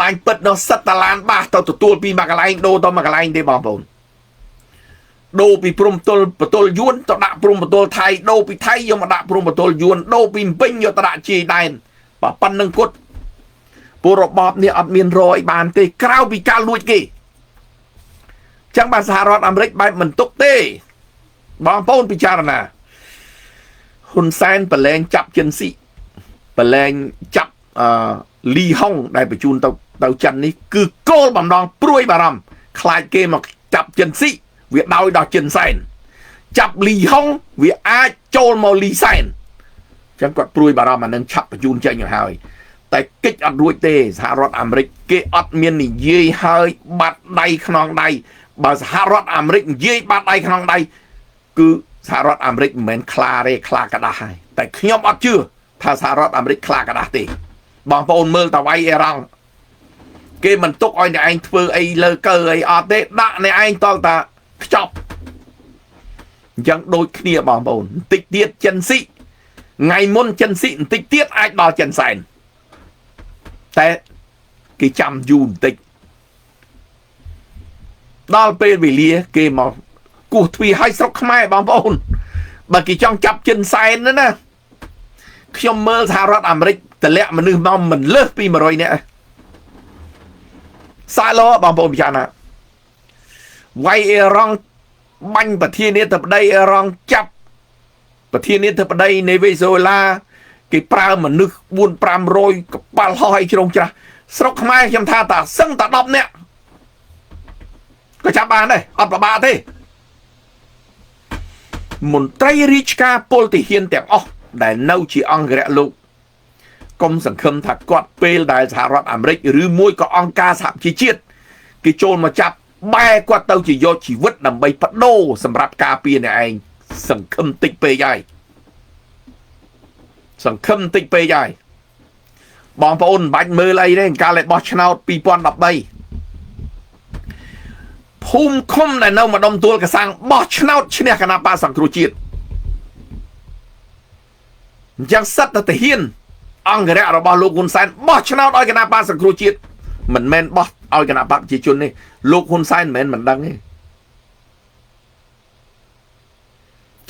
ឡាញពិតនោះសិតតាឡានបាសទៅទទួលពីមួយកន្លែងដូរទៅមួយកន្លែងទេបងប្អូនដូរពីព្រំទល់បទល់យួនទៅដាក់ព្រំបទល់ថៃដូរពីថៃយកមកដាក់ព្រំបទល់យួនដូរពីពេញយកទៅដាក់ជាយដែនបើប៉ុណ្្នឹងគាត់ពលរបបនេះអត់មានរយបានទេក្រៅពីការលួចគេចឹងបានសហរដ្ឋអាមេរិកបែបមិនទុកទេបងប្អូនពិចារណាហ៊ុនសែនប្រឡែងចាប់ចិនស៊ីប្រឡែងចាប់លីហុងដែលបញ្ជូនទៅចិននេះគឺគោលបំណងព្រួយបារម្ភខ្លាចគេមកចាប់ចិនស៊ីវាដោយដល់ចិនសែនចាប់លីហុងវាអាចចូលមកលីសែនចឹងគាត់ព្រួយបារម្ភអានឹងឆាប់បញ្ជូនចេញទៅហើយតែកិច្ចអត់រួចទេសហរដ្ឋអាមេរិកគេអត់មាននិយាយហើយបាត់ដៃខ្នងដៃបើសហរដ្ឋអាមេរិកនិយាយបាត់ដៃខ្នងដៃគឺសហរដ្ឋអាមេរិកមិនមែនខ្លាទេខ្លាកដាស់ហើយតែខ្ញុំអត់ជឿថាសហរដ្ឋអាមេរិកខ្លាកដាស់ទេបងប្អូនមើលតាវៃអេរ៉ង់គេមិនទុកឲ្យអ្នកឯងធ្វើអីលើកើអីអត់ទេដាក់អ្នកឯងតល់តាខ្ចប់អញ្ចឹងដូចគ្នាបងប្អូនបន្តិចទៀតចិនស៊ីថ្ងៃមុនចិនស៊ីបន្តិចទៀតអាចដល់ចិនសែនតែគេចាំយូរបន្តិចដល់ពេលវេលាគេមកគោះទ្វារឲ្យស្រុកខ្មែរបងប្អូនបើគេចង់ចាប់ចិនសែនណាខ្ញុំមើលសហរដ្ឋអាមេរិកតម្លាក់មនុស្សមកមិនលើសពី100នាក់សាឡូបងប្អូនពិចារណាវៃអេរ៉ង់បាញ់ប្រធានាធិបតីអេរ៉ង់ចាប់ប្រធានាធិបតីនៃវេណេស៊ុយឡាគេប្រើមនុស្ស4-500កប៉ាល់ហោះឲ្យជ្រងច្រាស់ស្រុកខ្មែរខ្ញុំថាតាសឹងតា10នាក់ក៏ចាប់បានដែរអត់ប្របាទេមន្ត្រីរាជការពលទាហានទាំងអស់ដែលនៅជាអង្គរៈលោកកុំសង្ឃឹមថាគាត់ពេលដែលសហរដ្ឋអាមេរិកឬមួយក៏អង្គការសហជីវជាតិគេចូលមកចាប់បែរគាត់ទៅជាយកជីវិតដើម្បីបដូរសម្រាប់ការពារអ្នកឯងសង្ឃឹមតិចពេកហើយសង្ឃឹមតិចពេកហើយបងប្អូនមិនបាច់មើលអីទេកាលតែបោះឆ្នោត2013ភូមិឃុំដែលនៅម្ដុំទួលកសាំងបោះឆ្នោតឈ្នះគណបក្សសង្គ្រោះជាតិអញ្ចឹងសិទ្ធិទាហានអង្គរៈរបស់លោកហ៊ុនសែនបោះឆ្នោតឲ្យគណបក្សសង្គ្រោះជាតិមិនមែនបោះឲ្យគណបក្សប្រជាជនទេលោកហ៊ុនសែនមិនមែនមិនដឹងទេ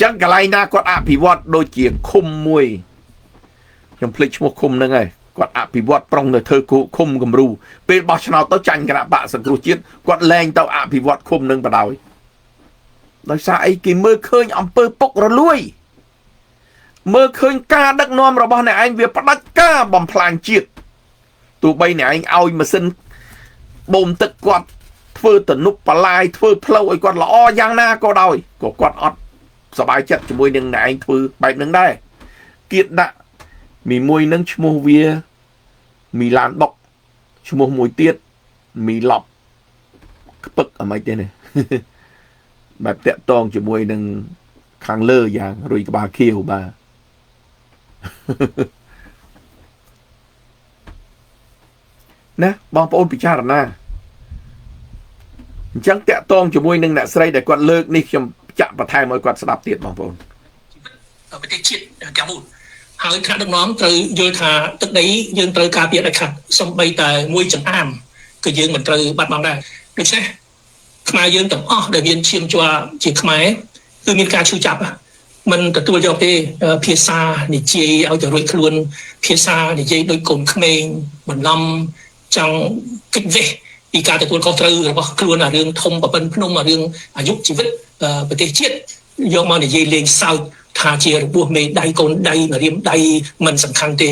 ចឹងកន្លែងណាគាត់អភិវឌ្ឍដូចជាឃុំមួយខ្ញុំភ្លេចឈ្មោះឃុំហ្នឹងហើយគាត់អភិវឌ្ឍប្រុងទៅធ្វើឃុំគំរូពេលបោះឆ្នោតទៅចាញ់គណបក្សសង្គ្រោះជាតិគាត់លែងទៅអភិវឌ្ឍឃុំនឹងបដ ாய் ដោយសារអីគេមើលឃើញអំពើពុករលួយមើលឃើញការដឹកនាំរបស់អ្នកឯងវាផ្ដាច់ការបំផ្លាញជាតិទោះបីអ្នកឯងឲ្យម៉ាស៊ីនបូមទឹកគាត់ធ្វើតនុបបលាយធ្វើផ្លូវឲ្យគាត់ល្អយ៉ាងណាក៏ដោយក៏គាត់អត់សប្បាយចិត្តជាមួយនឹងអ្នកឯងធ្វើបែបហ្នឹងដែរគៀតដាក់មួយនឹងឈ្មោះវាមីឡានបុកឈ្មោះមួយទៀតមីឡប់ខ្ពឹកអីមិនទេនេះបែបតាក់តងជាមួយនឹងខាងលើយ៉ាងរុយក្បាលខៀវបាទណាបងប្អូនពិចារណាអញ្ចឹងតាក់តងជាមួយនឹងអ្នកស្រីដែលគាត់លើកនេះខ្ញុំចាក់បន្ថែមឲ្យគាត់ស្ដាប់ទៀតបងប្អូនប្រទេសជាតិទាំងមូលហើយថ្នាក់ដឹកនាំត្រូវយល់ថាទឹកដីយើងត្រូវការពារដាច់ខាត់សូម្បីតែមួយចង្អាមគឺយើងមិនត្រូវបាត់បង់ដែរដូច្នេះខ្មែរយើងទាំងអស់ដែលមានឈាមជ័រជាខ្មែរគឺមានការឈឺចាប់មិនទទួលយកទេភាសានិយាយឲ្យទៅរួចខ្លួនភាសានិយាយដោយកូនក្មេងបន្លំចង់គិតវេះពីការទទួលខុសត្រូវរបស់ខ្លួនអារឿងធំប្រពន្ធភ្នំអារឿងអាយុជីវិតប្រទេសជាតិយកមកនិយាយលេងសើចថាជារបួសមេដៃកូនដៃរៀមដៃមិនសំខាន់ទេ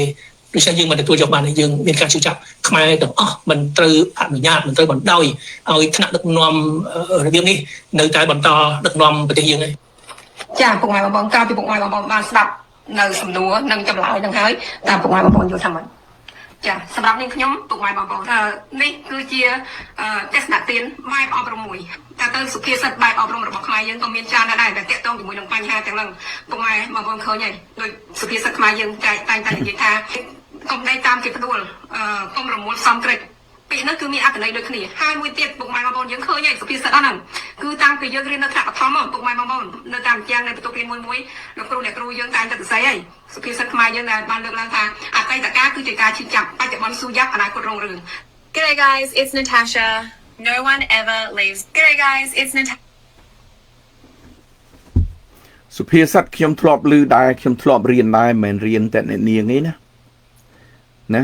ដូច្នេះយើងមិនទទួលយកបានទេយើងមានការជឿចាប់ខ្មែរទាំងអស់មិនត្រូវអនុញ្ញាតមិនត្រូវបណ្ដោយឲ្យថ្នាក់ដឹកនាំរបៀបនេះនៅតែបន្តដឹកនាំប្រទេសយើងឯងចាពុកម៉ែបងប្អូនកាលពីពុកម៉ែបងប្អូនបានស្ដាប់នៅសំណួរនិងចម្លើយនឹងហើយតើពុកម៉ែបងប្អូនយល់ថាម៉េចចាសម្រាប់នាងខ្ញុំពុកម៉ែបងប្អូននេះគឺជាទស្សនៈទានបែបអប់រំមួយតែទៅសុភាសិតបែបអប់រំរបស់ខ្មែរយើងក៏មានច្រើនដែរតែតាក់ទងជាមួយនឹងបញ្ហាទាំងហ្នឹងពុកម៉ែបងប្អូនឃើញហើយដោយសុភាសិតខ្មែរយើងតែងតែនិយាយថាកុំដេកតាមគេផ្ដួលកុំរមូលសំក្រិចពាក្យហ្នឹងគឺមានអត្ថន័យដូចគ្នាហើយមួយទៀតពុកម៉ែបងប្អូនយើងឃើញហើយសុភាសិតហ្នឹងគឺតាំងពីយើងរៀននៅថ្នាក់បឋមពុកម៉ែបងប្អូននៅតាមជាងនៃបន្ទប់រៀនមួយលោកគ្រូអ្នកគ្រូយើងតែងតែសរសេរហើយសុភាសិតខ្មែរយើងដែលបានលើកឡើងថាអតីតកាលគឺជាការឈឺចាប់បច្ចុប្បន្នស៊ូយ៉ាប់អនាគតរុងរឿង G'day guys, it's Natasha. No one ever leaves. G'day guys, it's Natasha. សុភាសិតខ្ញុំធ្លាប់ឮដែរខ្ញុំធ្លាប់រៀនដែរមិនមែនរៀនតែអ្នកនាងទេណា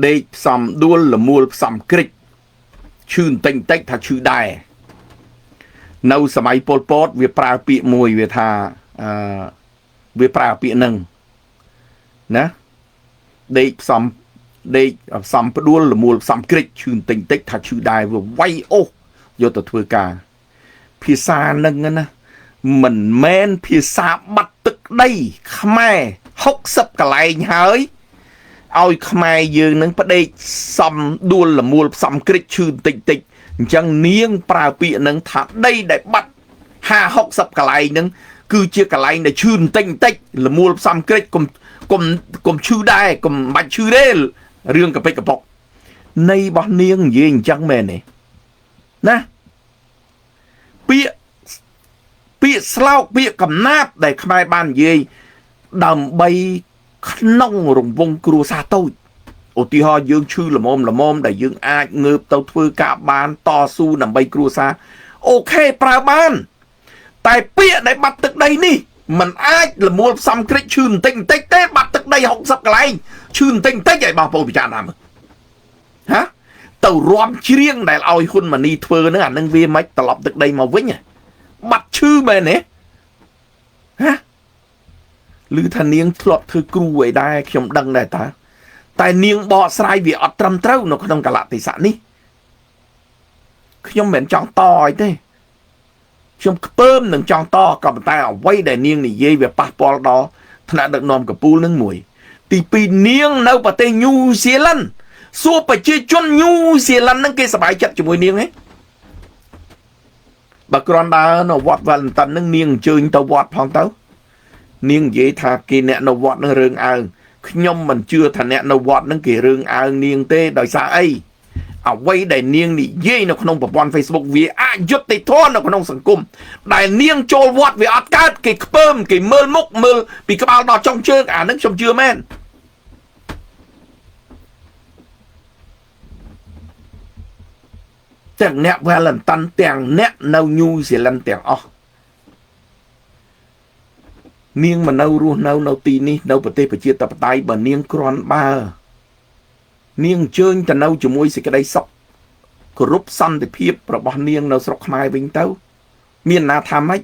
ដេកផ្សំដួលលមូលផ្សំក្រិចឈឺបន្តិចបន្តិចថាឈឺដែរនៅសម័យប៉ុលពតវាប្រើពាក្យមួយវាថាវាប្រើពាក្យហ្នឹងណាដេកផ្សំផ្ដួលលមូលផ្សំក្រិចឈឺបន្តិចបន្តិចថាឈឺដែរវាវាយអូសយកទៅធ្វើការភាសានឹងណាមិនមែនភាសាបាត់ទឹកដីខ្មែរ60កន្លែងហើយឲ្យខ្មែរយើងនឹងផ្ដេកសំដួលលមូលផ្សំក្រិចឈឺបន្តិចបន្តិចអញ្ចឹងនាងប្រើពាក្យនឹងថាដីដែលបាត់50-60កន្លែងនឹងគឺជាកន្លែងដែលឈឺបន្តិចបន្តិចលមូលផ្សំក្រិចកុំឈឺដែរកុំបាច់ឈឺទេរឿងកប៉ិចកប៉ុកនៃរបស់នាងនិយាយអញ្ចឹងមែនទេណាពាក្យស្លោកពាក្យកំណាព្យដែលខ្មែរបាននិយាយដើម្បីក្នុងរង្វង់គ្រួសារតូចឧទាហរណ៍យើងឈឺល្មមដែលយើងអាចងើបទៅធ្វើការបានតស៊ូដើម្បីគ្រួសារអូខេប្រើបានតែពាក្យដែលបាត់ទឹកដីនេះมันអាចលមូលផ្សំក្រិចឈឺបន្តិចបន្តិចទេបាត់ទឹកដី60កន្លែងឈឺបន្តិចបន្តិចឲ្យបងប្អូនពិចារណាមើលហាទៅរួមច្រៀងដែលឲ្យហ៊ុនម៉ាណីធ្វើហ្នឹងអានឹងវាមិនត្រឡប់ទឹកដីមកវិញបាត់ឈឺមែនទេហាឮថានាងធ្លាប់ធ្វើគ្រូអីដែរខ្ញុំដឹងដែរតែនាងបកស្រាយវាអត់ត្រឹមត្រូវនៅក្នុងកលៈទេសៈនេះខ្ញុំមិនចង់តអីទេខ្ញុំខ្ពើមនឹងចង់តក៏ប៉ុន្តែអ្វីដែលនាងនិយាយវាប៉ះពាល់ដល់ថ្នាក់ដឹកនាំកពូលនឹងមួយទី2នាងនៅប្រទេសញូហ្សេឡង់សួរប្រជាជនញូហ្សេឡង់ហ្នឹងគេសប្បាយចិត្តជាមួយនាងទេបើគ្រាន់តែនៅវត្តវ៉ាឡែនតិនហ្នឹងនាងអញ្ជើញទៅវត្តផងទៅនាងនិយាយថាគេអ្នកនៅវត្តហ្នឹងរឿងអើងខ្ញុំមិនជឿថាអ្នកនៅវត្តហ្នឹងគេរឿងអើងនាងទេដោយសារអីអ្វីដែលនាងនិយាយនៅក្នុងប្រព័ន្ធ Facebook វាអយុត្តិធម៌នៅក្នុងសង្គមដែលនាងចូលវត្តវាអត់កើតគេខ្ពើមគេមើលមុខមើលពីក្បាលដល់ចុងជើងអាហ្នឹងខ្ញុំជឿមែនទាំងអ្នក Valentine ទាំងអ្នកនៅ New Zealand ទាំងអស់នាងមិននៅរស់នៅទីនេះនៅប្រទេសប្រជាធិបតេយ្យបើនាងគ្រាន់បើនាងអញ្ជើញទៅនៅជាមួយសេចក្តីសុខគោរពសន្តិភាពរបស់នាងនៅស្រុកខ្មែរវិញទៅមានណាថាម៉េច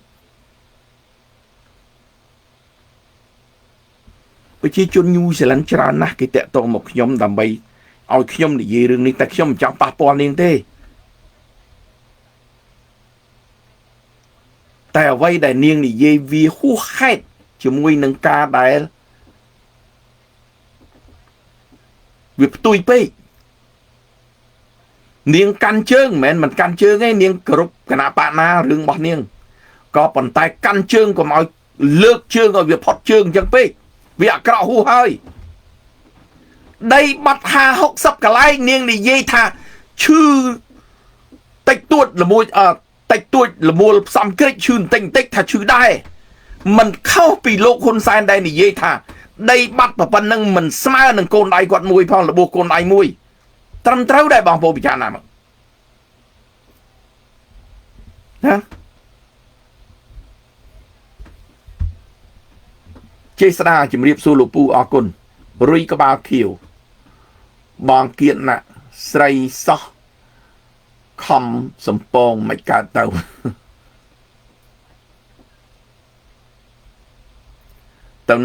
ប្រជាជនញូហ្សេឡង់ច្រើនណាស់គេតាក់ទងមកខ្ញុំដើម្បីឲ្យខ្ញុំនិយាយរឿងនេះតែខ្ញុំមិនចង់ប៉ះពាល់នាងទេតែអ្វីដែលនាងនិយាយវាហួសហេតុជាមួយនឹងការដែលវាផ្ទុយពេកនាងកាន់ជើងមិនកាន់ជើងទេនាងគោរពគណៈបកណារឿងរបស់នាងក៏ប៉ុន្តែកាន់ជើងកុំឲ្យលើកជើងឲ្យវាផុតជើងអញ្ចឹងពេកវាអាក្រក់ហួសហើយដីបាត់50-60កន្លែងនាងនិយាយថាឈឺតិចតួចល្មួយតិចតួចល្មូលផ្សំក្រិចឈឺបន្តិចបន្តិចថាឈឺដែរមិនខុសពីលោកហ៊ុនសែនដែលនិយាយថាដីបាត់ប៉ុណ្ណឹងមិនស្មើនឹងកូនដៃគាត់មួយផងរបួសកូនដៃមួយត្រឹមត្រូវដែរបងប្អូនពិចារណាមកណាចេស្តាជំរាបសួរលោកពូអរគុណរុយក្បាលខៀវបងគៀតណាស្រីសោះខំសំពងមិនកើតទៅ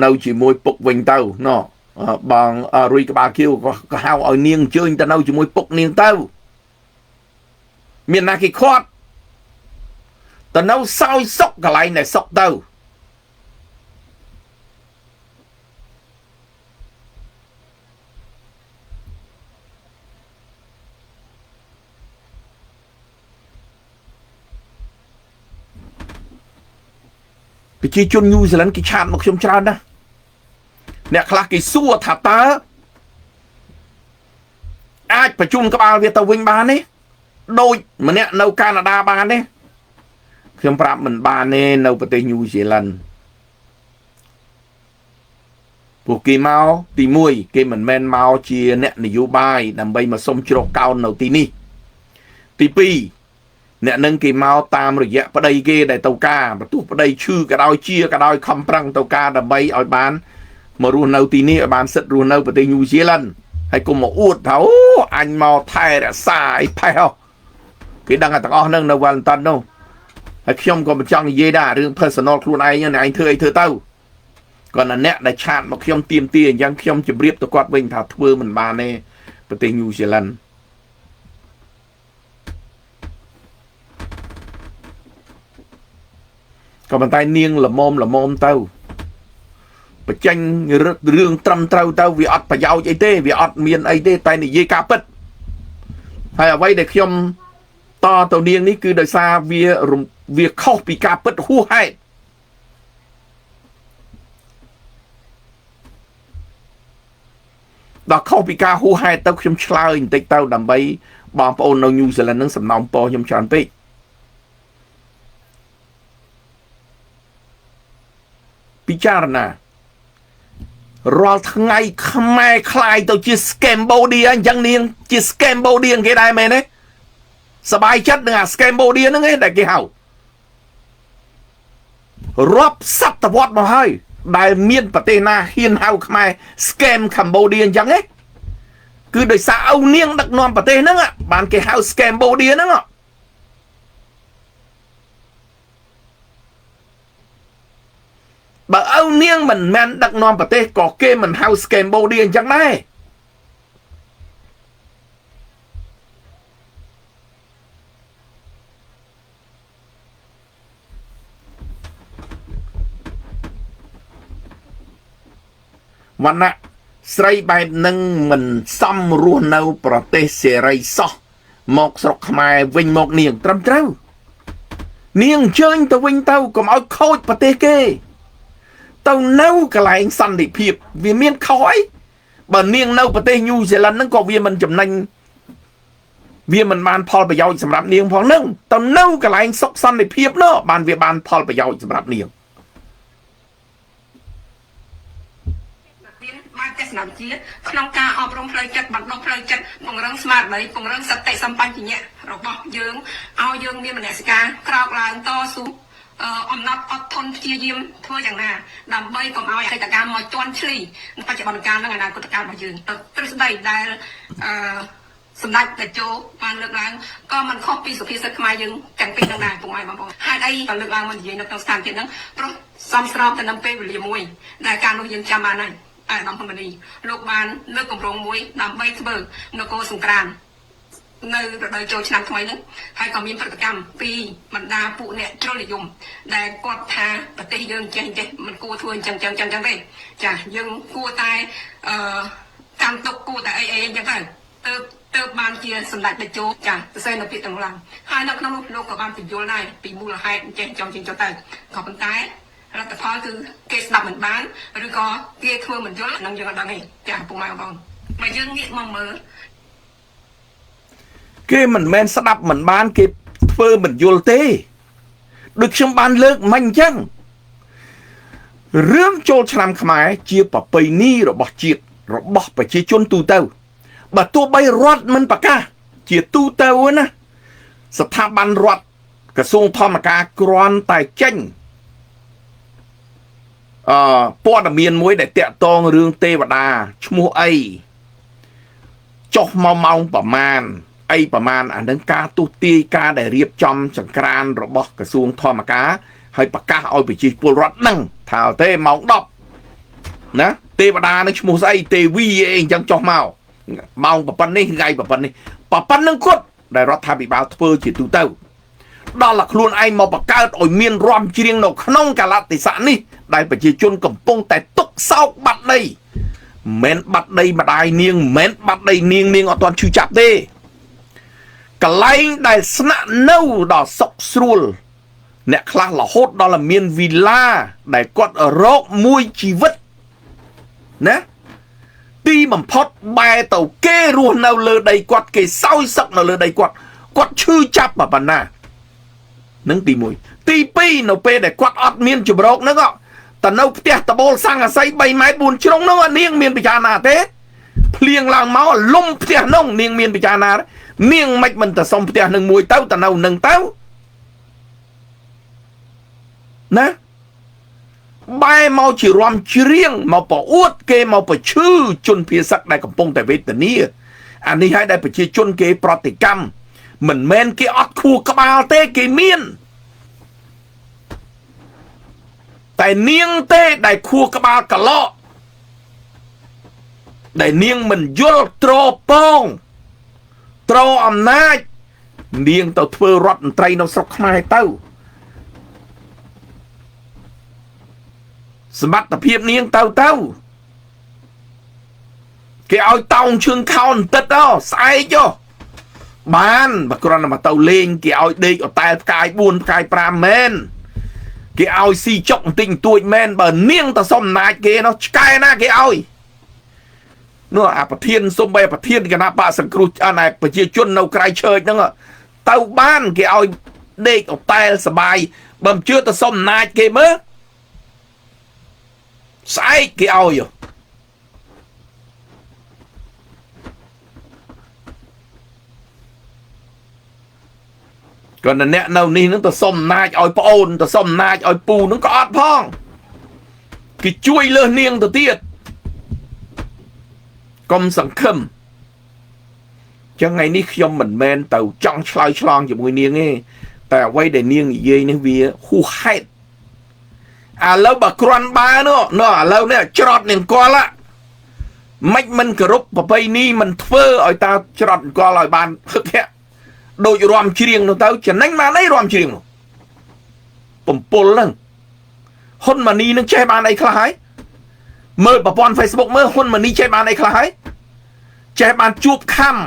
នៅជាមួយពុកវិញទៅណោះបងរុយក្បាលខៀវក៏ហៅឲ្យនាងអញ្ជើញទៅនៅជាមួយពុកនាងទៅមានណាគេខាត់ទៅនៅសោយសុកកន្លែងដែលសុកទៅប្រជាជនញូហ្សេឡង់គេឆាតមកខ្ញុំច្រើនណាស់អ្នកខ្លះគេសួរថាតើអាចប្រជុំក្បាលវាទៅវិញបានទេដូចម្នាក់នៅកាណាដាបានទេខ្ញុំប្រាប់មិនបានទេនៅប្រទេសញូហ្សេឡង់ ពួកគេមកទី1គេមិនមែនមកជាអ្នកនយោបាយដើម្បីមកសុំជ្រកកោននៅទីនេះទី2អ្នកនឹងគេមកតាមរយៈប្តីគេដែលទៅការបន្ទោះប្តីឈឺក៏ដោយជាក៏ដោយខំប្រឹងទៅការដើម្បីឲ្យបានមករស់នៅទីនេះឲ្យបានសិទ្ធិរស់នៅប្រទេសញូហ្សេឡង់ហើយកុំមកអួតថាអូអញមកថែរក្សាអីផេះគេដឹងតែទាំងអស់ហ្នឹងនៅ Wellington នោះហើយខ្ញុំក៏មិនចង់និយាយដែររឿង personal ខ្លួនឯងឯងធ្វើអីធ្វើទៅគាត់ណាអ្នកដែលឆាតមកខ្ញុំទៀមទាអញ្ចឹងខ្ញុំជម្រាបទៅគាត់វិញថាធ្វើមិនបានទេប្រទេសញូហ្សេឡង់ក៏ប៉ុន្តែនាងល្មមទៅបញ្ចេញរឿងត្រឹមត្រូវទៅវាអត់ប្រយោជន៍អីទេវាអត់មានអីទេតែនិយាយការពិតហើយអ្វីដែលខ្ញុំតទៅនាងនេះគឺដោយសារវាខុសពីការពិតហួសហេតុដល់ខុសពីការហួសហេតុទៅខ្ញុំឆ្លើយបន្តិចទៅដើម្បីបងប្អូននៅញូហ្សេឡង់នឹងសំណូមពរខ្ញុំច្រើនពេកពិចារណារាល់ថ្ងៃខ្មែរคล้ายទៅជា Scambodia អញ្ចឹងនាងជា Scambodia គេដែរមែនទេសบายចិត្តនឹងអា Scambodia ហ្នឹងឯងដែលគេហៅរាប់សតវត្សមកហើយដែលមានប្រទេសណាហ៊ានហៅខ្មែរ Scam Cambodia អញ្ចឹងឯងគឺដោយសារឪនាងដឹកនាំប្រទេសហ្នឹងបានគេហៅ Scambodia ហ្នឹងបើឪនាងមិនមែនដឹកនាំប្រទេសក៏គេមិនហៅ Scambodia អញ្ចឹងដែរវណ្ណៈស្រីបែបនឹងមិនសមរស់នៅប្រទេសសេរីសោះមកស្រុកខ្មែរវិញមកនាងត្រឹមត្រូវនាងអញ្ជើញទៅវិញទៅកុំឲ្យខូចប្រទេសគេទៅនៅកន្លែងសន្តិភាពវាមានខុសអីបើនាងនៅប្រទេសញូហ្សេឡង់ហ្នឹងក៏វាមិនចំណេញវាមិនបានផលប្រយោជន៍សម្រាប់នាងផងហ្នឹងទៅនៅកន្លែងសុខសន្តិភាពនោះបានវាបានផលប្រយោជន៍សម្រាប់នាងបានទស្សនវិជ្ជាក្នុងការអប់រំផ្លូវចិត្តបណ្ដុះផ្លូវចិត្តពង្រឹងស្មារតីពង្រឹងសតិសម្បជញ្ញៈរបស់យើងឲ្យយើងមានមនសិការក្រោកឡើងតស៊ូអំណត់អត់ធន់ព្យាយាមធ្វើយ៉ាងណាដើម្បីកុំឲ្យអតីតកាលមកជន់ឈ្លីបច្ចុប្បន្នកាលនិងអនាគតកាលរបស់យើងទៅទ្រឹស្ដីដែលសម្ដេចតេជោបានលើកឡើងក៏មិនខុសពីសុភាសិតខ្មែរយើងទាំងពីរនឹងដែរពុកម៉ែបងប្អូនហេតុអីក៏លើកឡើងមកនិយាយនៅក្នុងស្ថានភាពហ្នឹងព្រោះសំស្របទៅនឹងពេលវេលាមួយដែលការនោះយើងចាំបានហើយអាដាមហ៊ុនម៉ានីលោកបានលើកគម្រោងមួយដើម្បីធ្វើនគរសង្គ្រាមនៅរដូវចូលឆ្នាំថ្មីហ្នឹងហើយក៏មានប្រតិកម្មពីបណ្ដាពួកអ្នកជ្រុលនិយមដែលគាត់ថាប្រទេសយើងចេះមិនគួរធ្វើអញ្ចឹងទេចាយើងគួរតែកាន់ទុកគួរតែអីអញ្ចឹងទៅបានជាសម្ដេចតេជោចាសរសេរនៅពាក្យទាំងឡើងហើយនៅក្នុងនោះលោកក៏បានបញ្យល់ដែរពីមូលហេតុចេះចង់ទៅក៏ប៉ុន្តែរដ្ឋផលគឺគេស្ដាប់មិនបានឬក៏គេធ្វើមិនយល់នឹងយើងអត់ដឹងទេចាពុកម៉ែបងប្អូនបើយើងងាកមកមើលគេមិនមែនស្ដាប់មិនបានគេធ្វើមិនយល់ទេដូចខ្ញុំបានលើកមិញអញ្ចឹងរឿងចូលឆ្នាំខ្មែរជាប្រពៃណីរបស់ជាតិរបស់ប្រជាជនទូទៅបើទោះបីរដ្ឋមិនប្រកាសជាទូទៅណាស្ថាប័នរដ្ឋក្រសួងធម្មការគ្រាន់តែចេញព័ត៌មានមួយដែលតាក់ទងរឿងទេវតាឈ្មោះអីចុះមកម៉ោងប្រមាណអីប្រមាណអានឹងការទុះទាយការដែលរៀបចំចង្ក្រានរបស់ក្រសួងធម្មការហើយប្រកាសឲ្យប្រជាពលរដ្ឋហ្នឹងថាទេម៉ោង10ណាទេវតានឹងឈ្មោះស្អីទេវីអីអញ្ចឹងចុះមកម៉ោងប៉ុណ្ណេះថ្ងៃប៉ុណ្ណេះប៉ុណ្្នឹងគាត់ដែលរដ្ឋាភិបាលធ្វើជាទូទៅដល់តែខ្លួនឯងមកបង្កើតឲ្យមានរំជ្រៀងនៅក្នុងកាលៈទេសៈនេះដែលប្រជាជនកំពុងតែទុកសោកបាត់ដីមិនបាត់ដីម្ដាយនាងមិនបាត់ដីនាងអត់ទាន់ឈឺចាប់ទេកន្លែងដែលស្នាក់នៅដល់សុខស្រួលអ្នកខ្លះរហូតដល់មានវីឡាដែលគាត់រកមួយជីវិតណាទីបំផុតបែរទៅគេរស់នៅលើដីគាត់គេសោយសឹកនៅលើដីគាត់ឈឺចាប់ប៉ុណ្ណានឹងទី1ទី2នៅពេលដែលគាត់អត់មានជំរកហ្នឹង តនៅផ្ទះតបូលសង្កសី3ម៉ែត្រ4ជ្រុងនោះនាងមានពិចារណាទេភ្លៀងឡើងមកលំផ្ទះនោះនាងមានពិចារណានាងមិនមិនទៅសុំផ្ទះនឹងមួយទៅតនៅនឹងទៅណាបែរមកជារំច្រៀងមកប្រអួតគេមកប្រឈឺជនភៀសឹកដែលកំពុងតែវេទនាអានេះហើយដែលប្រជាជនគេប្រតិកម្មមិនមែនគេអត់ខួរក្បាលទេគេមានតែនាងទេដែលខួរក្បាលកឡកដែលនាងមិនយល់ត្រពងត្រអំណាចនាងទៅធ្វើរដ្ឋមន្ត្រីនៅស្រុកខ្មែរទៅសមត្ថភាពនាងទៅគេឲ្យតោងជើងខោបន្តិចស្អែកបានបើគ្រាន់តែមកទៅលេងគេឲ្យដេកអតែលផ្កាយ4ផ្កាយ5មែនគេឲ្យស៊ីចុកបន្តិចបន្តួចមែនបើនាងទៅសុំអំណាចគេនោះឆ្កែណាគេឲ្យនោះអាប្រធានសុំបីប្រធានគណៈបកសង្គ្រោះអណែប្រជាជននៅក្រៅឆើចហ្នឹងទៅបានគេឲ្យដេកអតែលសបាយបើមិនជឿទៅសុំអំណាចគេមើលស្អែកគេឲ្យគាត់អ្នកនៅនេះនឹងទៅសុំអំណាចឲ្យប្អូនទៅសុំអំណាចឲ្យពូនឹងក៏អត់ផងគេជួយលើសនាងទៅទៀតកុំសង្ឃឹមចឹងថ្ងៃនេះខ្ញុំមិនមែនទៅចង់ឆ្លើយឆ្លងជាមួយនាងទេតែអ្វីដែលនាងនិយាយនេះវាហួសហេតុឥឡូវបើគ្រាន់បើនោះឥឡូវនេះច្រត់នឹងកលមិនគោរពប្រពៃណីមិនធ្វើឲ្យតើច្រត់កលឲ្យបានហឹកហាក់ដូចរំច្រៀងនោះទៅចំណេញបានអីរំច្រៀងនោះបំពុលហ្នឹងហ៊ុនម៉ាណីនឹងចេះបានអីខ្លះហើយមើលប្រព័ន្ធ Facebook មើលហ៊ុនម៉ាណីចេះបានអីខ្លះហើយចេះបានជួបខំ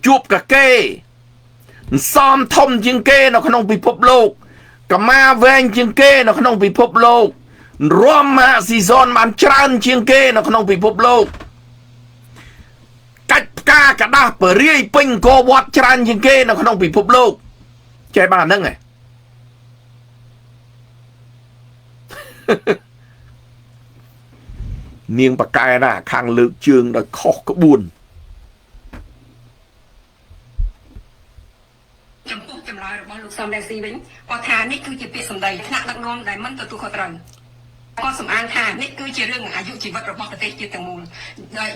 ជួបកាកេសំធំជាងគេនៅក្នុងពិភពលោកកម្មាវែងជាងគេនៅក្នុងពិភពលោករមហាស៊ីសនបានច្រើនជាងគេនៅក្នុងពិភពលោកកាច់ផ្កាកដាស់បរិយាយពេញកវត្តច្រើនជាងគេនៅក្នុងពិភពលោកចេះបានហ្នឹងឯងនាងបកែណាខាងលើកជើងដោយខុសក្បួនចំពោះចម្លើយរបស់លោកសំរងស៊ីវិញគាត់ថានេះគឺជាពាក្យសម្ដីថ្នាក់ដឹកនាំដែលមិនទទួលខុសត្រូវគាត់សម្អាងថានេះគឺជារឿងអាយុជីវិតរបស់ប្រទេសជាតិទាំងមូល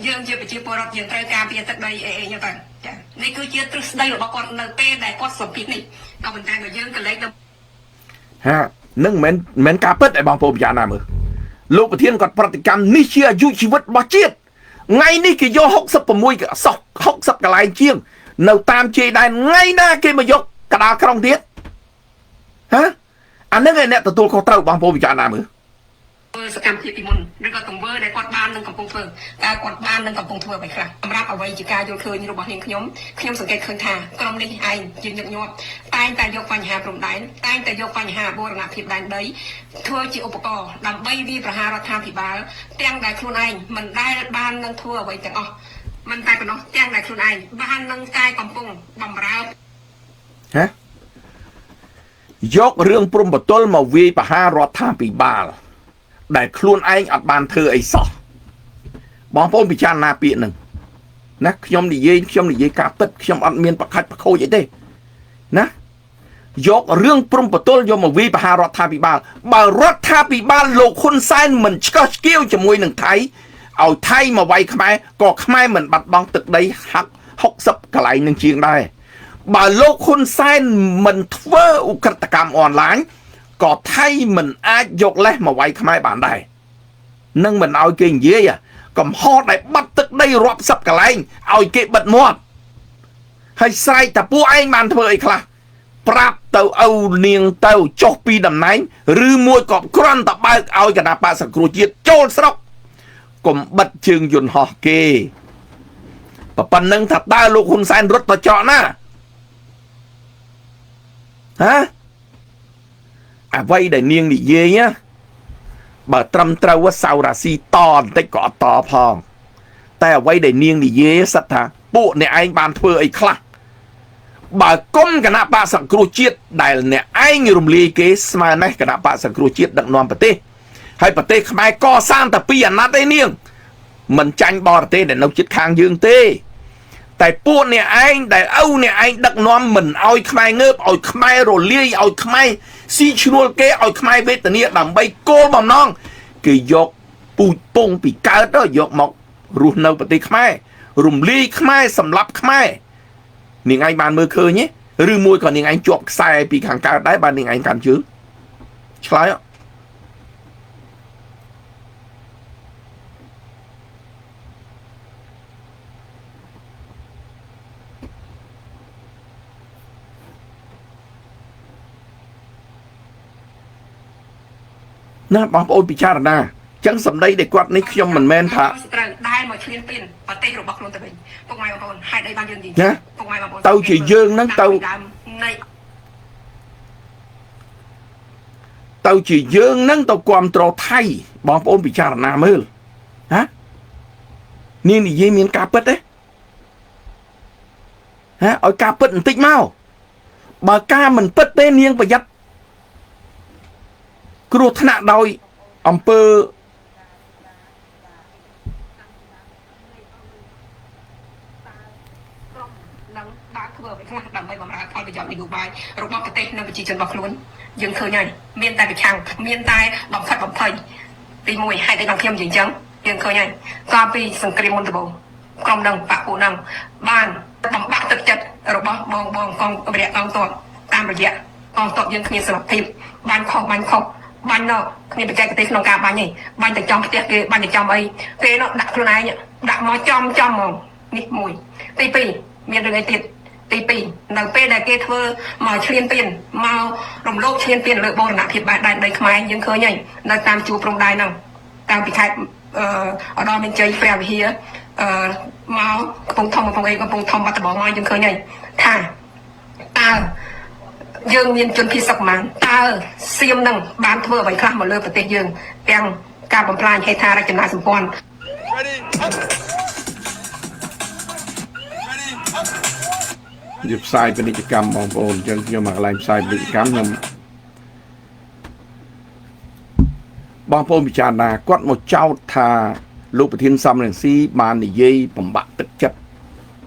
យើងជាប្រជាពលរដ្ឋយើងត្រូវការពារទឹកដីអីចឹងទៅចានេះគឺជាទ្រឹស្ដីរបស់គាត់នៅពេលដែលគាត់សម្ភាសនេះក៏ប៉ុន្តែបើយើងក៏លេចទៅហានឹងមិនការពិតឲ្យបងប្អូនពិចារណាមើលលោកប្រធានគាត់ប្រតិកម្មនេះជាអាយុជីវិតរបស់ជាតិថ្ងៃនេះគេយក66សោះ60កន្លែងជាងនៅតាមជ័យដែនថ្ងៃណាគេមកយកកដាលក្រុងទៀតហ៎អានឹងឯអ្នកទទួលខុសត្រូវបងប្អូនពិចារណាមើលសកម្មភាពពីមុនឬក៏ទង្វើដែលគាត់បាននឹងកំពុងធ្វើតើគាត់បាននឹងកំពុងធ្វើអ្វីខ្លះសម្រាប់អ្វីជាការយល់ឃើញរបស់នាងខ្ញុំសង្កេតឃើញថាក្រុមនេះឯងជាញឹកញាប់តែងតែយកបញ្ហាព្រំដែនតែងតែយកបញ្ហាបូរណភាពដែនដីធ្វើជាឧបករណ៍ដើម្បីវាប្រហាររដ្ឋាភិបាលទាំងដែលខ្លួនឯងមិនដែលបាននឹងធ្វើអ្វីទាំងអស់មិនតែប៉ុណ្ណោះទាំងដែលខ្លួនឯងបាននឹងកាយកំពុងបំរើហ៎យករឿងព្រំប្រទល់មកវាយប្រហាររដ្ឋាភិបាលដែលខ្លួនឯងអត់បានធ្វើអីសោះបងប្អូនពិចារណាពាក្យហ្នឹងណាខ្ញុំនិយាយការពិតខ្ញុំអត់មានបខាច់បខូចអីទេណាយករឿងព្រំប្រទល់យកមកវាយប្រហាររដ្ឋាភិបាលបើរដ្ឋាភិបាលលោកហ៊ុនសែនមិនឆ្កឹះឆ្កៀវជាមួយនឹងថៃឲ្យថៃមកវាយខ្មែរក៏ខ្មែរមិនបាត់បង់ទឹកដីហាក់60កន្លែងនឹងជាងដែរបើលោកហ៊ុនសែនមិនធ្វើឧក្រិដ្ឋកម្មអនឡាញក៏ថៃមិនអាចយកលេសមកវាយខ្មែរបានដែរនឹងមិនឲ្យគេនិយាយកំហុសដែលបាត់ទឹកដីរាប់សិបកន្លែងឲ្យគេបិទមាត់ហើយស្រែកតែពួកឯងបានធ្វើអីខ្លះប្រាប់ទៅឪនាងទៅចុះពីតំណែងឬមួយក៏គ្រាន់តែបើកឲ្យគណៈបក្សសង្គ្រោះជាតិចូលស្រុកកុំបិទជើងយន្តហោះគេប៉ុណ្្នឹងថាតើលោកហ៊ុនសែនរត់ទៅចោលណាហ៎អ្វីដែលនាងនិយាយបើត្រឹមត្រូវសៅរាស៊ីតបន្តិចក៏អត់តផងតែអ្វីដែលនាងនិយាយសិតថាពួកអ្នកឯងបានធ្វើអីខ្លះ បើគុំគណៈបកសង្គ្រោះជាតិដែលអ្នកឯងរំលាយគេស្មើនេះគណៈបកសង្គ្រោះជាតិដឹកនាំប្រទេសហើយប្រទេសខ្មែរកសាងតែ2អាណត្តិឯនាងមិនចាញ់បរទេសដែលនៅជិតខាងយើងទេតែពួកអ្នកឯងដែលឪអ្នកឯងដឹកនាំមិនឲ្យខ្មែរងើបឲ្យខ្មែររលាយឲ្យខ្មែរស៊ីឈ្នួលគេឲ្យខ្មែរវេទនាដើម្បីគោលបំណងគេយកពូជពងពីកើតទៅយកមករស់នៅប្រទេសខ្មែររំលាយខ្មែរសម្លាប់ខ្មែរនាងឯងបានមើលឃើញទេឬមួយក៏នាងឯងជាប់ខ្សែពីខាងកើតដែរបាននាងឯងកាន់ជើងឆ្លើយណាបងប្អូនពិចារណាចឹងសម្ដីដែលគាត់នេះខ្ញុំមិនមែនថាត្រូវដែលមកឈ្លានពានប្រទេសរបស់ខ្លួនទៅវិញពុកម៉ែបងប្អូនហេតុអីបានយើងនិយាយពុកម៉ែបងប្អូនទៅជាយើងនឹងទៅជាយើងនឹងទៅគ្រប់គ្រងថៃបងប្អូនពិចារណាមើលហានាងនិយាយមានការពិតទេហាឲ្យការពិតបន្តិចមកបើការមិនពិតទេនាងប្រយ័ត្នគ្រោះថ្នាក់ដោយអំពើធ្វើអ្វីខ្លះដើម្បីបម្រើផលប្រយោជន៍នយោបាយរបស់ប្រទេសនិងប្រជាជនរបស់ខ្លួនយើងឃើញហើយមានតែប្រឆាំងមានតែបំផិតបំភ័យទី1ហេតុអីបានខ្ញុំនិយាយអញ្ចឹងយើងឃើញហើយកាលពីសង្គ្រាមមុនដំបូងក្រុមនឹងបកពួកនឹងបានបំបាក់ទឹកចិត្តរបស់បងកងរយៈកងទ័ពតាមរយៈកងទ័ពយើងគ្មានសមត្ថភាពបាញ់ខុសបាញ់នៅគ្មានបច្ចេកទេសក្នុងការបាញ់ទេបាញ់ទៅចំផ្ទះគេបាញ់ទៅចំអីគេនោះដាក់ខ្លួនឯងដាក់មកចំហ្មងនេះមួយទី2មានរឿងអីទៀតទី2នៅពេលដែលគេធ្វើមកឈ្លានពានមករំលោភឈ្លានពានលើបូរណភាពបែបដែនដីខ្មែរយើងឃើញហើយនៅតាមជួរព្រំដែនហ្នឹងតាំងពីខេត្តឧត្តរមានជ័យព្រះវិហារមកកំពង់ធំកំពង់អេកំពង់ធំបាត់ដំបងមកយើងឃើញហើយថាតើយើងមានជនភៀសសុខប៉ុន្មានតើសៀមនឹងបានធ្វើអ្វីខ្លះមកលើប្រទេសយើងទាំងការបំផ្លាញហេដ្ឋារចនាសម្ព័ន្ធនិយាយផ្សាយពាណិជ្ជកម្មបងប្អូនអញ្ចឹងខ្ញុំមកកន្លែងផ្សាយពាណិជ្ជកម្មខ្ញុំបងប្អូនពិចារណាគាត់មកចោទថាលោកប្រធានសំរងស៊ីបាននិយាយបំបាក់ទឹកចិត្ត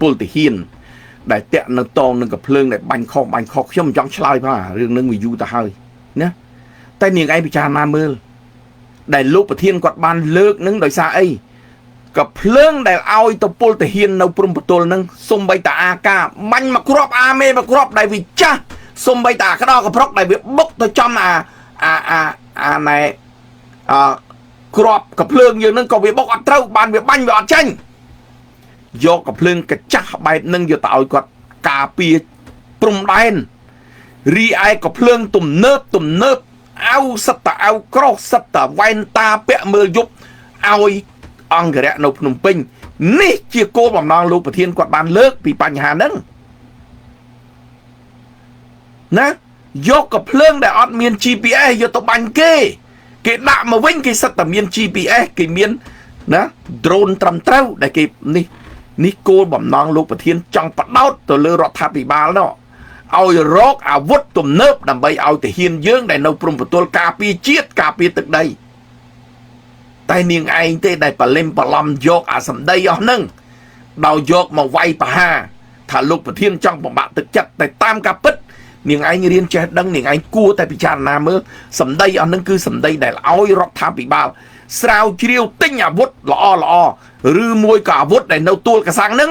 ពលទាហានដែលតាក់នៅតងនឹងកំភ្លើងដែលបាញ់ខុសខ្ញុំមិនចង់ឆ្លើយផងរឿងនឹងវាយូរទៅហើយណាតែនាងឯងពិចារណាមើលដែលលោកប្រធានគាត់បានលើកនឹងដោយសារអីកំភ្លើងដែលឲ្យទៅពលទាហាននៅព្រំប្រទល់នឹងសំបីតាអាកាបាញ់មកគ្រាប់អាមេមកគ្រាប់ដែលវាចាស់សំបីតាក្តោកប្រុកដែលវាបុកទៅចំណែគ្រាប់កំភ្លើងយើងនឹងក៏វាបុកអត់ត្រូវបានវាបាញ់វាអត់ចាញ់យកកំភ្លើងកញ្ចាស់បែបនឹងយកទៅឲ្យគាត់ការពារព្រំដែនរីឯកំភ្លើងទំនើបអៅសិតតអៅក្រោះសិតតវ៉ែនតាពាក់មើលយប់ឲ្យអង្គរៈនៅភ្នំពេញនេះជាគោលបំណងលោកប្រធានគាត់បានលើកពីបញ្ហាហ្នឹងណាយកកំភ្លើងដែលអត់មាន GPS យកទៅបាញ់គេដាក់មកវិញគេសិតតែមាន GPS គេមានណា drone ត្រឹមត្រូវដែលគេនេះគោលបំណងលោកប្រធានចង់បដោតទៅលើរដ្ឋាភិបាលនោះឲ្យរកអាវុធទំនើបដើម្បីឲ្យទាហានយើងដែលនៅព្រំប្រទល់ការពារជាតិការពារទឹកដីតែនាងឯងទេដែលបលិមបឡំយកអាសម្ដីអស់ហ្នឹងដោយយកមកវាយប្រហារថាលោកប្រធានចង់បំបាក់ទឹកចិត្តតែតាមការពិតនាងឯងរៀនចេះដឹងនាងឯងគួរតែពិចារណាមើលសម្ដីអស់ហ្នឹងគឺសម្ដីដែលឲ្យរដ្ឋាភិបាលស្រាវជ្រាវទិញអាវុធល្អឬមួយក៏អាវុធដែលនៅទួលកសាំងហ្នឹង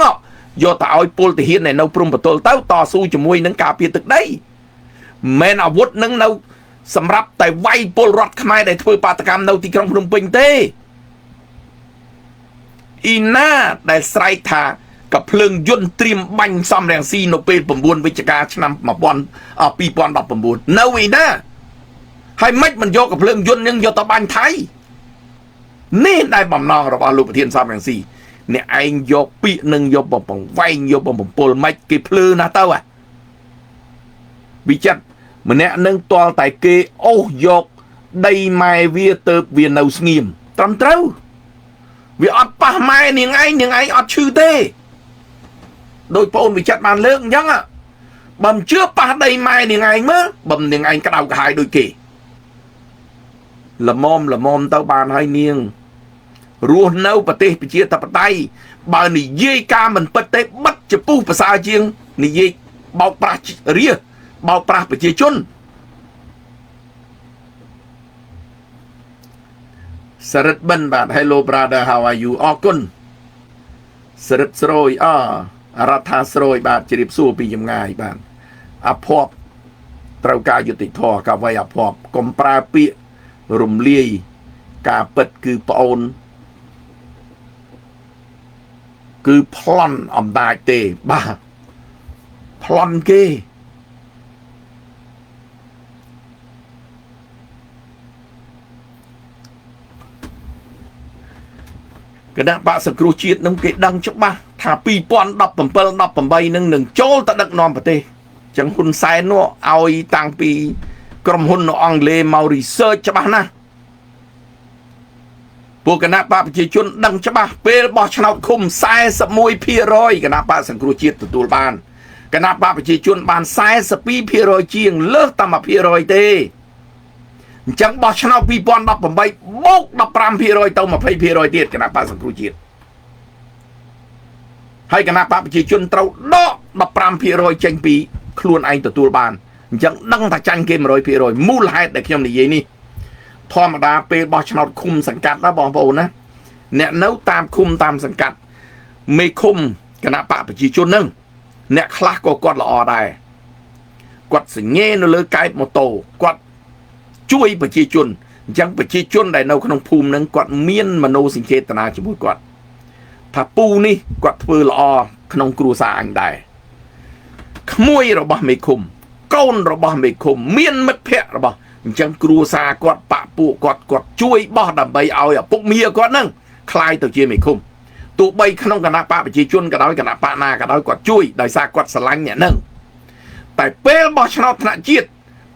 យកទៅឲ្យពលទាហានដែលនៅព្រំប្រទល់ទៅតស៊ូជាមួយនឹងការពារទឹកដីមិនអាវុធហ្នឹងនៅសម្រាប់តែវាយពលរដ្ឋខ្មែរដែលធ្វើបាតកម្មនៅទីក្រុងភ្នំពេញទេអ៊ីណាដែលស្រែកថាកំភ្លើងយន្តត្រៀមបាញ់សំរងស៊ីនៅពេល9វិច្ឆិកាឆ្នាំ2019នៅអ៊ីណាហើយមិនយកកំភ្លើងយន្តនឹងយកទៅបាញ់ថៃនេះដែលបំណងរបស់លោកប្រធានសំរងស៊ីអ្នកឯងយកពាក្យនឹងយកបំវែងយកបំពលមិនគេភ្លឺណាស់ទៅវិចិត្រម្នាក់នឹងតល់តែគេអូសយកដីម៉ែវាទៅវានៅស្ងៀមត្រឹមត្រូវវាអត់ប៉ះម៉ែនាងឯងអត់ឈឺទេដោយបងអូនវិចិត្របានលើកអញ្ចឹង bầm chưa pa đây mai thì ngày mơ bầm thì ngày cái đầu cả hai đôi kỳ là mom tao bàn hai niên ruột nâu bát tê bị chia tập tay bà nị dây ca mình bát tê bắt chụp pu bả sao chiêng nị dây bao pra ria bao pra bị chia chun Sarat ban bạn hello brother how are you អរគុណសរិទ្ធស្រួយរដ្ឋាស្រួយបាទជ្រាបសួរពីចម្ងាយបាទអភ័ព្វត្រូវការយុត្តិធម៌កាវៃអភ័ព្វកុំប្រើពាក្យរំលាយការពិតគឺប្អូនគឺប្លន់អំណាចទេបាទប្លន់គេគណៈបកសង្គ្រោះជាតិនឹងគេដឹងច្បាស់ថា2017 18នឹងនឹងចូលទៅដឹកនាំប្រទេសចឹងហ៊ុនសែននោះឲ្យតាំងពីក្រុមហ៊ុននៅអង់គ្លេសមក research ច្បាស់ណាស់ពួកគណៈបកប្រជាជនដឹងច្បាស់ពេលបោះឆ្នោតឃុំ 41% គណៈបកសង្គ្រោះជាតិទទួលបានគណៈបកប្រជាជនបាន 42% ជាងលើសតែ 1% ទេអញ្ចឹងបោះឆ្នោត2018បូក 15% ទៅ 20% ទៀតគណៈបកសង្គ្រោះជាតិហើយគណៈបកប្រជាជនត្រូវដក 15% ចេញពីខ្លួនឯងទទួលបានអញ្ចឹងដឹងថាចាញ់គេ 100% មូលហេតុដែលខ្ញុំនិយាយនេះធម្មតាពេលបោះឆ្នោតឃុំសង្កាត់ណាបងប្អូនណាអ្នកនៅតាមឃុំតាមសង្កាត់មេឃុំគណៈបកប្រជាជននឹងអ្នកខ្លះក៏គាត់ល្អដែរគាត់សញ្ញេនៅលើកែបម៉ូតូគាត់ជួយប្រជាជនអញ្ចឹងប្រជាជនដែលនៅក្នុងភូមិនឹងគាត់មានមនោសញ្ចេតនាជាមួយគាត់ថាពូនេះគាត់ធ្វើល្អក្នុងគ្រួសារអញដែរក្មួយរបស់មេឃុំកូនរបស់មេឃុំមានមិត្តភ័ក្តិរបស់អញ្ចឹងគ្រួសារគាត់បាក់ពួកគាត់ជួយបោះដើម្បីឲ្យឪពុកមាគាត់នឹងคล้ายទៅជាមេឃុំទោះបីក្នុងគណៈបកប្រជាជនក៏ដោយគណៈបកណាក៏ដោយគាត់ជួយដោយសារគាត់ស្រឡាញ់អ្នកនឹងតែពេលបោះឆ្នោតថ្នាក់ជាតិ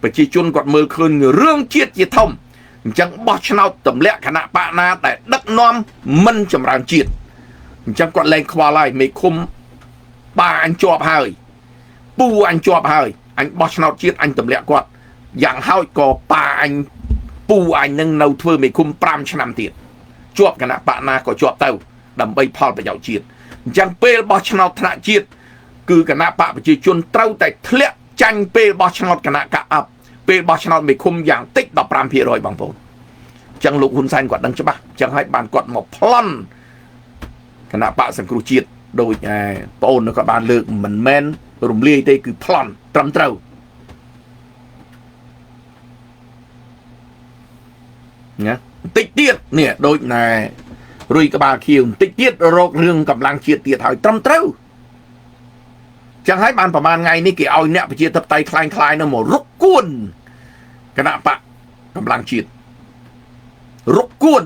ប្រជាជនគាត់មើលឃើញរឿងជាតិជាធំអញ្ចឹងបោះឆ្នោតទម្លាក់គណៈបកណាដែលដឹកនាំមិនចម្រើនជាតិអញ្ចឹងគាត់លែងខ្វល់ហើយមេឃុំបាអញជាប់ហើយពូអញជាប់ហើយអញបោះឆ្នោតជាតិអញទម្លាក់គាត់យ៉ាងហោចក៏ប៉ាអញពូអញនឹងនៅធ្វើមេឃុំ5ឆ្នាំទៀតជាប់គណៈបកណាក៏ជាប់ទៅដើម្បីផលប្រយោជន៍ជាតិអញ្ចឹងពេលបោះឆ្នោតថ្នាក់ជាតិគឺគណៈបកប្រជាជនត្រូវតែធ្លាក់ចាញ់ពេលបោះឆ្នោតគណៈកអប់ពេលបោះឆ្នោតមេឃុំយ៉ាងតិច 15% បងប្អូនអញ្ចឹងលោកហ៊ុនសែនគាត់ដឹងច្បាស់អញ្ចឹងហើយបានគាត់មកប្លន់គណៈបកសង្គ្រោះជាតិដូចបងអូនក៏បានលើកមិនមែនរំលាយទេគឺប្លន់ត្រឹមត្រូវណាបន្តិចទៀតនេះដូចណែរុយក្បាលខៀវបន្តិចទៀតរករឿងកម្លាំងជាតិទៀតហើយត្រឹមត្រូវចឹងហើយបានប្រហែលថ្ងៃនេះគេឲ្យអ្នកប្រជាធិបតេយ្យคล้ายៗនោះមករកគួនគណៈបកកម្លាំងជាតិរកគួន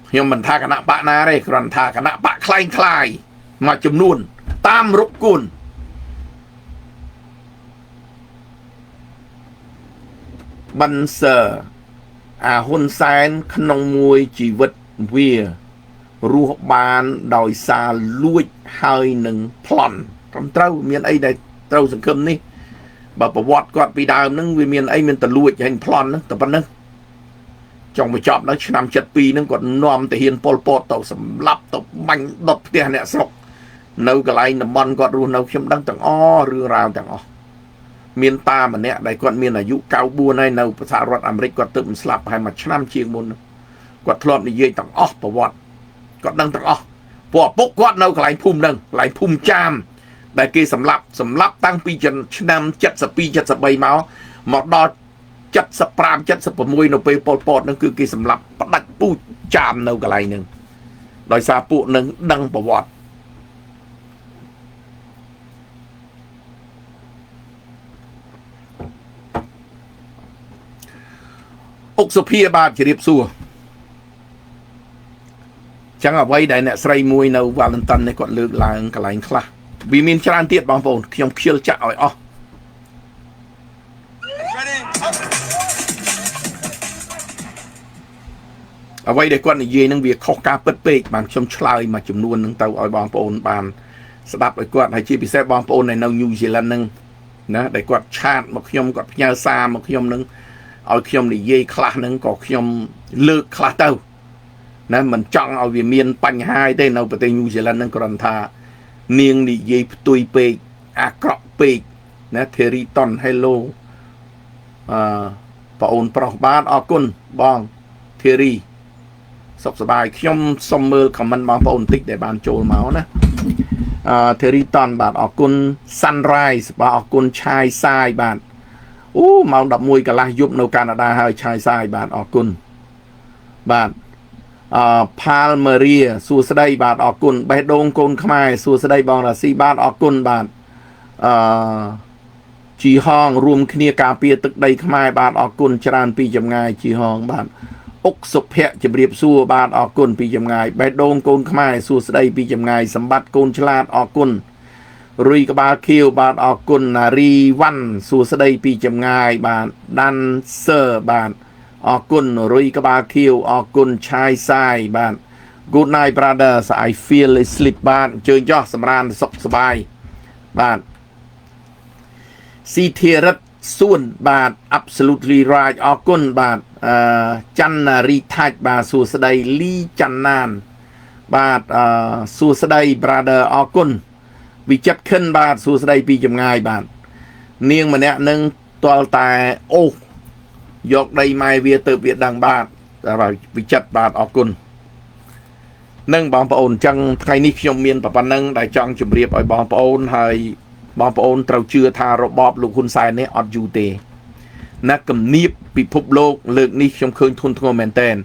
ខ្ញុំមិនថាគណៈបកណាទេគ្រាន់ថាគណៈបកคล้ายៗមួយចំនួនតាមរកគួនបានសើហ៊ុនសែនក្នុងមួយជីវិតវារស់បានដោយសារលួចហើយនឹងប្លន់ត្រឹមត្រូវមានអីដែលត្រូវសង្ឃឹមនេះបើប្រវត្តិគាត់ពីដើមហ្នឹងវាមានអីមានតែលួចហើយប្លន់ហ្នឹងតែប៉ុណ្្នឹងចង់បញ្ចប់នៅឆ្នាំ72ហ្នឹងគាត់នាំទាហានប៉ុលពតទៅសម្លាប់ទៅបាញ់ដុតផ្ទះអ្នកស្រុកនៅកន្លែងតំបន់គាត់រស់នៅខ្ញុំដឹងទាំងអស់រឿងរ៉ាវទាំងអស់មានតាម្នាក់ដែលគាត់មានអាយុ94ហើយនៅសហរដ្ឋអាមេរិកគាត់ទើបមិនស្លាប់ហើយមួយឆ្នាំជាងមុនគាត់ធ្លាប់និយាយទាំងអស់ប្រវត្តិគាត់ដឹងទាំងអស់ពួកឪពុកគាត់នៅកន្លែងភូមិហ្នឹងកន្លែងភូមិចាមដែលគេសម្លាប់តាំងពីឆ្នាំ72 73មកដល់75 76នៅពេលប៉ុលពតហ្នឹងគឺគេសម្លាប់ផ្ដាច់ពូជចាមនៅកន្លែងហ្នឹងដោយសារពួកនឹងដឹងប្រវត្តិអុកសុភាបាទជ្រាបសួរចឹងអ្វីដែលអ្នកស្រីមួយនៅ Valentine នេះគាត់លើកឡើងកន្លែងខ្លះវាមានច្រើនទៀតបងប្អូនខ្ញុំខ្ជិលចាក់ឲ្យអស់អ្វីដែលគាត់និយាយនឹងវាខុសការពិតពេកបានខ្ញុំឆ្លើយមួយចំនួននឹងទៅឲ្យបងប្អូនបាន ស្ដាប់ឲ្យគាត់ហើយជាពិសេសបងប្អូននៅ New Zealand ហ្នឹងណាដែលគាត់ឆាតមកខ្ញុំគាត់ផ្ញើសារមកខ្ញុំនឹងឲ្យខ្ញុំនិយាយខ្លះហ្នឹងក៏ខ្ញុំលើកខ្លះទៅណាមិនចង់ឲ្យវាមានបញ្ហាទេនៅប្រទេស New Zealand ហ្នឹងគ្រាន់ថានាងនិយាយផ្ទុយពេកអាក្រក់ពេកណា Terry Ton Hello បងអូនប្រុសបាទអរគុណបង Terry សុខសប្បាយខ្ញុំសូមមើល comment បងប្អូនបន្តិចដែលបានចូលមកណាTerry Ton បាទអរគុណ Sunrise បាទអរគុណឆាយសាយបាទអូម៉ោង 11 កន្លះយប់នៅកាណាដាហើយឆាយសាយបាទអរគុណបាទPalmeria សួស្ដីបាទអរគុណបេះដូងកូនខ្មែរសួស្ដីបងរាស៊ីបាទអរគុណបាទជីហងរួមគ្នាការពារទឹកដីខ្មែរបាទអរគុណច្រើនពីចម្ងាយជីហងបាទអុកសុភ័ក្រជម្រាបសួរបាទអរគុណពីចម្ងាយបេះដូងកូនខ្មែរសួស្ដីពីចម្ងាយសម្បត្តិកូនឆ្លាតអរគុណរុយក្បាលខៀវបាទអរគុណណារីវ៉ាន់សួស្ដីពីចម្ងាយបាទដាន់សឺបាទអរគុណរុយក្បាលខៀវអរគុណឆាយសាយបាទ Good night brothers I feel sleep បាទអញ្ជើញចុះសម្រានសុខសប្បាយបាទស៊ីធីរិតសួនបាទ absolutely right អរគុណបាទច័ន្ទណារីថាច់បាទសួស្ដីលីច័ន្ទណានបាទសួស្ដី brother អរគុណវិចិត្រខិនបាទសួស្ដីពីចម្ងាយបាទនាងម្នាក់នឹងទាល់តែអូសយកដីម៉ែវាទៅវាដឹងបាទវិចិត្របាទអរគុណនឹងបងប្អូនអញ្ចឹងថ្ងៃនេះខ្ញុំមានប៉ុណ្ណឹងដែលចង់ជម្រាបឲ្យបងប្អូនហើយបងប្អូនត្រូវជឿថារបបលោកហ៊ុនសែននេះអត់យូរទេណាគំនាបពិភពលោកលើកនេះខ្ញុំឃើញធនធ្ងរមែនទែន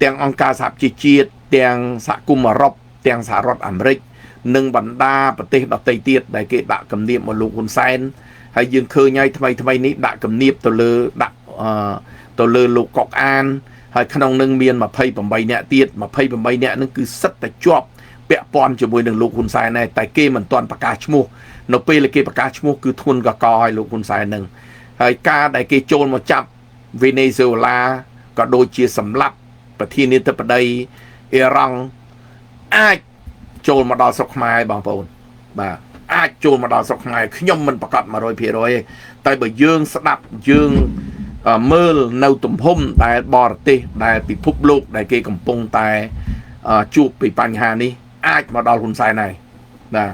ទាំងអង្គការសហប្រជាជាតិទាំងសហគមន៍អឺរ៉ុបទាំងសហរដ្ឋអាមេរិកនិងបណ្ដាប្រទេសដទៃទៀតដែលគេដាក់គំនាបមកលោកហ៊ុនសែនហើយយើងឃើញហើយថ្មីនេះដាក់គំនាបទៅលើលោកកុកអានហើយក្នុងនឹងមាន28នាក់ទៀត28នាក់នឹងគឺសិតតែជាប់ពាក់ព័ន្ធជាមួយនឹងលោកហ៊ុនសែនដែរតែគេមិនទាន់ប្រកាសឈ្មោះនៅពេលគេប្រកាសឈ្មោះគឺធ្ងន់កកឲ្យលោកហ៊ុនសែននឹងហើយការដែលគេចូលមកចាប់វេណេស៊ុយអេឡាក៏ដូចជាសម្លាប់ប្រធានាធិបតីអ៊ីរ៉ង់អាចចូលមកដល់ស្រុកខ្មែរបងប្អូនបាទអាចចូលមកដល់ស្រុកខ្មែរខ្ញុំមិនប្រកាស 100% ទេតែបើយើងស្ដាប់យើងមើលនៅទំហំដែលបរទេសដែលពិភពលោកដែលគេកំពុងតែជួបពីបញ្ហានេះអាចមកដល់ហ៊ុនសែនហើយបាទ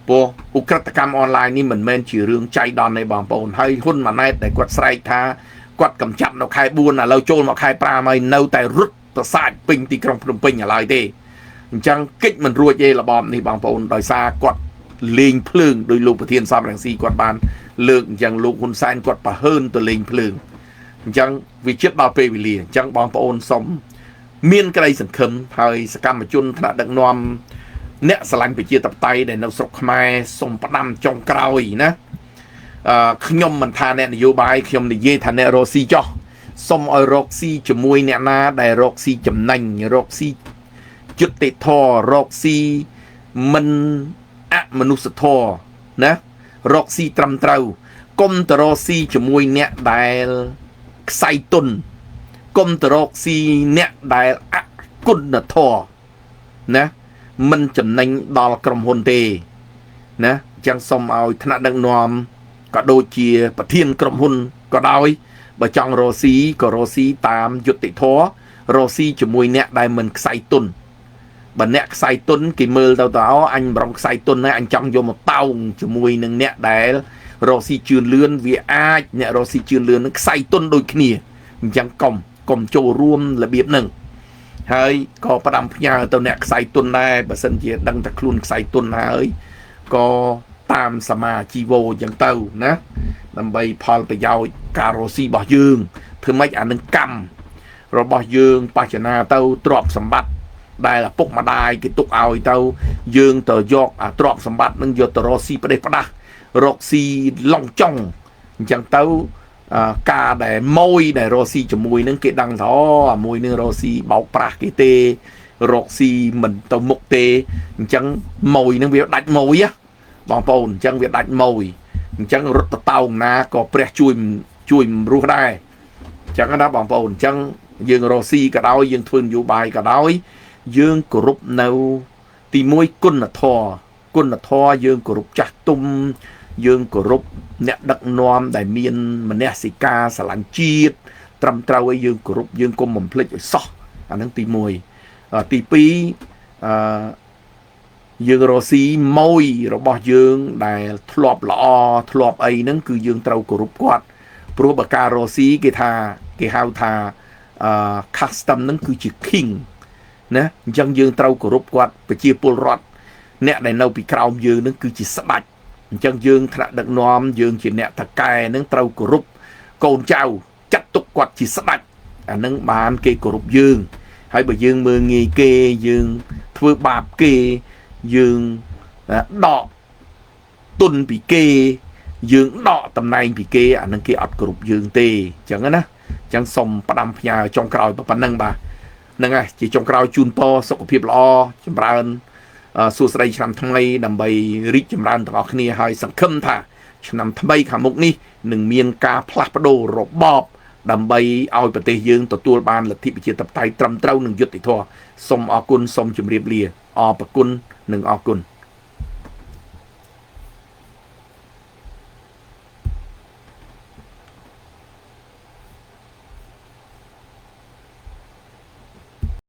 ព្រោះឧក្រិដ្ឋកម្មអនឡាញនេះមិនមែនជារឿងចៃដន្យទេបងប្អូនហើយហ៊ុនម៉ាណែតដែលគាត់ស្រែកថាគាត់កំចាត់នៅខែ4ឥឡូវចូលមកខែ5ហើយនៅតែរត់ប្រសាទពេញទីក្រុងភ្នំពេញឡើយទេអញ្ចឹងកិច្ចមិនរួចទេរបបនេះបងប្អូនដោយសារគាត់លេងភ្លើងដោយលោកប្រធានសំរងស៊ីគាត់បានលើកអញ្ចឹងលោកហ៊ុនសែនគាត់ប្រហើនទៅលេងភ្លើងអញ្ចឹងវាជិតដល់ពេលវេលាអញ្ចឹងបងប្អូនសូមមានក្តីសង្ឃឹមហើយសកម្មជនថ្នាក់ដឹកនាំអ្នកស្រឡាញ់ប្រជាធិបតេយ្យដែលនៅស្រុកខ្មែរសូមផ្ដាំចុងក្រោយណាខ្ញុំមិនថាអ្នកនយោបាយខ្ញុំនិយាយថាអ្នករកស៊ីចោះសូមឲ្យរកស៊ីជាមួយអ្នកណាដែលរកស៊ីចំណេញរកស៊ីយុត្តិធម៌រកស៊ីមិនអមនុស្សធម៌ណារកស៊ីត្រឹមត្រូវកុំទៅរកស៊ីជាមួយអ្នកដែលខ្សែទុនកុំទៅរកស៊ីអ្នកដែលអគុណធម៌ណាមិនចំណេញដល់ក្រុមហ៊ុនទេណាអញ្ចឹងសូមឲ្យថ្នាក់ដឹកនាំក៏ដូចជាប្រធានក្រុមហ៊ុនក៏ដោយបើចង់រកស៊ីក៏រកស៊ីតាមយុត្តិធម៌រកស៊ីជាមួយអ្នកដែលមិនខ្សែទុនបើអ្នកខ្សែទុនគេមើលទៅអញប្រងខ្សែទុនហើយអញចង់យកមកតោងជាមួយនឹងអ្នកដែលរកស៊ីជឿនលឿនវាអាចអ្នករកស៊ីជឿនលឿននឹងខ្សែទុនដូចគ្នាអញ្ចឹងកុំចូលរួមរបៀបហ្នឹងហើយក៏ផ្ដាំផ្ញើទៅអ្នកខ្សែទុនដែរបើសិនជាដឹងតែខ្លួនខ្សែទុនហើយក៏តាមសមាជីវោអញ្ចឹងទៅណាដើម្បីផលប្រយោជន៍ការរកស៊ីរបស់យើងធ្វើម៉េចអានឹងកម្មរបស់យើងបច្ចនាទៅទ្រព្យសម្បត្តិដែលឪពុកម្ដាយគេទុកឲ្យទៅយើងទៅយកអាទ្រព្យសម្បត្តិនឹងយកទៅរកស៊ីផ្ដេសផ្ដាស់រកស៊ីឡុងចុងអញ្ចឹងទៅការដែលម៉ួយដែលរកស៊ីជាមួយនឹងគេដឹងថាអាមួយនឹងរកស៊ីបោកប្រាស់គេទេរកស៊ីមិនទៅមុខទេអញ្ចឹងម៉ួយនឹងវាដាច់ម៉ួយបងប្អូនអញ្ចឹងវាដាច់ម៉ួយអញ្ចឹងរត់ទៅតោងណាក៏ព្រះជួយរស់ដែរអញ្ចឹងណាបងប្អូនអញ្ចឹងយើងរកស៊ីក៏ដោយយើងធ្វើនយោបាយក៏ដោយយើងគោរពនៅទី1គុណធម៌ គុណធម៌យើងគោរពចាស់ទុំយើងគោរពអ្នកដឹកនាំដែលមានមនសិការស្រឡាញ់ជាតិត្រឹមត្រូវឲ្យយើងគោរពយើងកុំបំភ្លេចឲ្យសោះអានឹងទី1ទី2យើងរស់ស៊ីម៉ួយរបស់យើងដែលធ្លាប់ល្អធ្លាប់អីហ្នឹងគឺយើងត្រូវគោរពគាត់ព្រោះបើការរស់ស៊ីគេហៅថាcustom ហ្នឹងគឺជា king ណាអញ្ចឹងយើងត្រូវគោរពគាត់ប្រជាពលរដ្ឋអ្នកដែលនៅពីក្រោមយើងហ្នឹងគឺជាស្ដេចអញ្ចឹងយើងថ្នាក់ដឹកនាំយើងជាអ្នកតកែហ្នឹងត្រូវគោរពកូនចៅចាត់ទុកគាត់ជាស្ដេចអាហ្នឹងបានគេគោរពយើងហើយបើយើងមើលងាយគេយើងធ្វើបាបគេយើងដកទុនពីគេយើងដកតំណែងពីគេអានឹងគេអត់គោរពយើងទេអញ្ចឹងណាអញ្ចឹងសូមផ្ដាំផ្ញើចុងក្រោយប៉ុណ្ណឹងបាទហ្នឹងហើយជាចុងក្រោយជូនពរសុខភាពល្អចម្រើនសួស្តីឆ្នាំថ្មីដើម្បីរីកចម្រើនទាំងអស់គ្នាហើយសង្ឃឹមថាឆ្នាំថ្មីខាងមុខនេះនឹងមានការផ្លាស់ប្ដូររបបដើម្បីឲ្យប្រទេសយើងទទួលបានលទ្ធិប្រជាធិបតេយ្យត្រឹមត្រូវនិងយុត្តិធម៌សូមអរគុណសូមជម្រាបលាអរគុណនិងអរគុណ